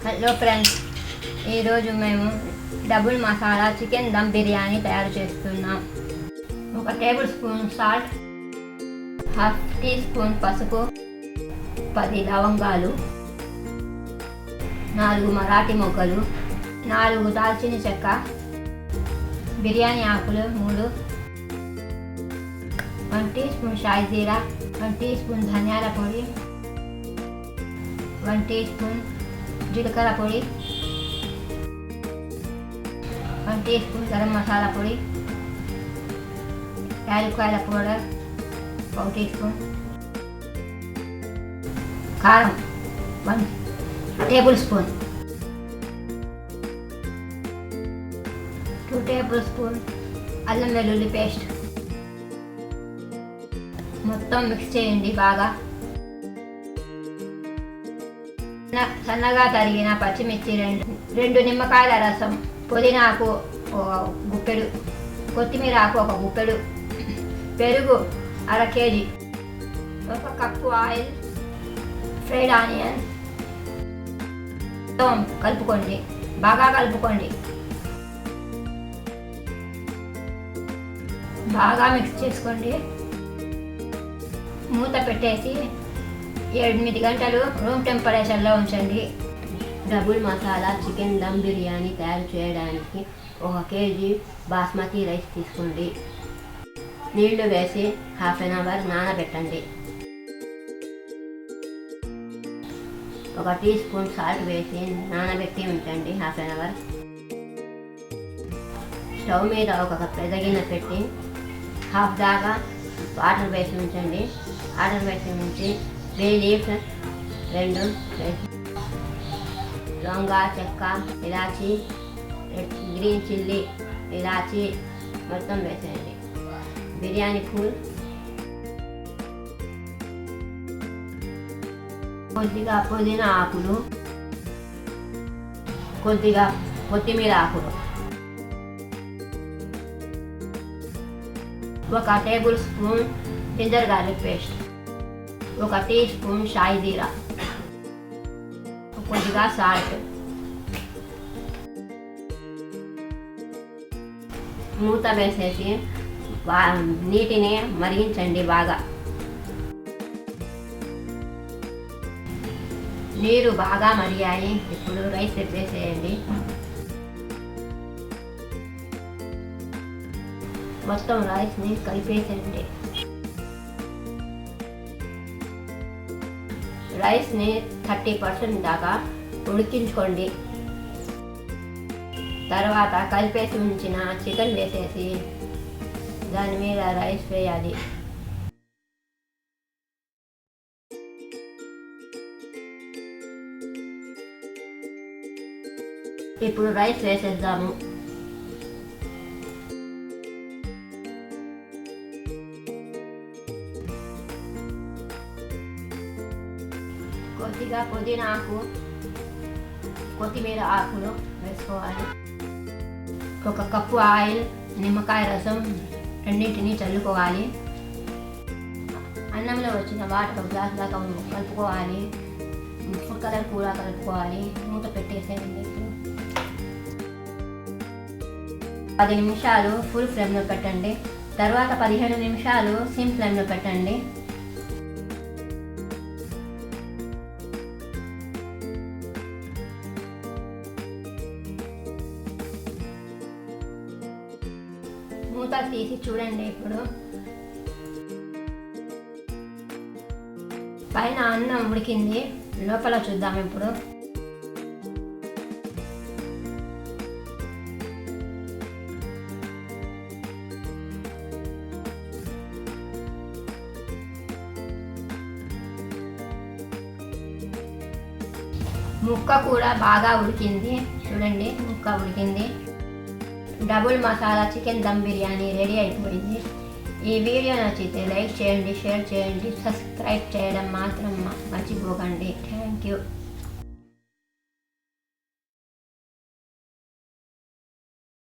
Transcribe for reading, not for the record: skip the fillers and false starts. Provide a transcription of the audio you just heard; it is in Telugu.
హలో ఫ్రెండ్స్, ఈరోజు మేము డబుల్ మసాలా చికెన్ దమ్ బిర్యానీ తయారు చేస్తున్నాం. 1 tablespoon salt, half teaspoon పసుపు, 10 లవంగాలు, 4 మరాఠీ మొగ్గలు, 4 దాల్చిన చెక్క, బిర్యానీ ఆకులు 3, 1 టీ స్పూన్ షాయి జీరా, 1 టీ స్పూన్ ధనియాల పొడి, 1 టీ స్పూన్ జీలకర్ర పొడి, 1 టీ స్పూన్ గరం మసాలా పొడి, యాలక్కాయల పౌడర్ 1 టీ స్పూన్, కారం 1 టేబుల్ స్పూన్, 2 టేబుల్ స్పూన్ అల్లం వెల్లుల్లి పేస్ట్. మొత్తం మిక్స్ చేయండి బాగా. సన్నగా తరిగిన పచ్చిమిర్చి 2 నిమ్మకాయల రసం, పుదీనాకు 1 గుప్పెడు, కొత్తిమీర ఆకు 1 గుప్పెడు, పెరుగు 1/2 KG, 1 cup oil, fried onion. కలుపుకోండి, బాగా కలుపుకోండి. బాగా మిక్స్ చేసుకోండి. మూత పెట్టేసి 8 గంటలు రూమ్ టెంపరేచర్లో ఉంచండి. డబుల్ మసాలా చికెన్ దమ్ బిర్యానీ తయారు చేయడానికి 1 కేజీ బాస్మతి రైస్ తీసుకోండి. నీళ్లు వేసి హాఫ్ అన్ అవర్ నానబెట్టండి. 1 టీ స్పూన్ సాల్ట్ వేసి నానబెట్టి ఉంచండి హాఫ్ అన్ అవర్. స్టవ్ మీద 1 పెద్ద గిన్నె పెట్టి హాఫ్ దాకా వాటర్ వేసి ఉంచండి. వాటర్ వేసి ఉంచి బే లీవ్స్ 2 వేసి, లవంగా, చెక్క, ఇలాచి, గ్రీన్ చిల్లీ, ఇలాచి మొత్తం వేసేయండి. బిర్యానీ పూల్, కొద్దిగా పుదీనా ఆకులు, కొద్దిగా కొత్తిమీర ఆకులు, 1 tablespoon ginger garlic paste, 1 teaspoon shahi jeera, కొద్దిగా సాల్ట్. మూత వేసేసి నీటిని మరిగించండి బాగా. నీరు బాగా మరిగాయి. ఇప్పుడు రైస్ వేసేయండి. మొత్తం రైస్ని కలిపేసేయండి. రైస్ని 30% దాకా ఉడికించుకోండి. తర్వాత కలిపేసి ఉంచిన చికెన్ వేసేసి దాని మీద రైస్ వేయాలి. ఇప్పుడు రైస్ వేసేద్దాము. కొద్దిగా పుదీనా ఆకు, కొత్తిమీర ఆకులు వేసుకోవాలి. 1 కప్పు ఆయిల్, నిమ్మకాయ రసం రెండింటినీ చల్లుకోవాలి. అన్నంలో వచ్చిన వాటర్ 1 గ్లాస్ దాకా కలుపుకోవాలి. ఫుడ్ కలర్ కూడా కలుపుకోవాలి. మూత పెట్టేసేయండి. 10 నిమిషాలు ఫుల్ ఫ్లేమ్లో పెట్టండి. తర్వాత 15 నిమిషాలు సిమ్ ఫ్లేమ్లో పెట్టండి. మూత తీసి చూడండి. ఇప్పుడు పైన అన్నం ఉడికింది, లోపల చూద్దాం. ఇప్పుడు ముక్క కూడా బాగా ఉడికింది. చూడండి, ముక్క ఉడికింది. Double masala chicken dum biryani ready అయిపోయింది. ఈ వీడియో నచ్చితే లైక్ చేయండి, షేర్ చేయండి, సబ్స్క్రైబ్ చేయడం మాత్రం మర్చిపోకండి. Thank you.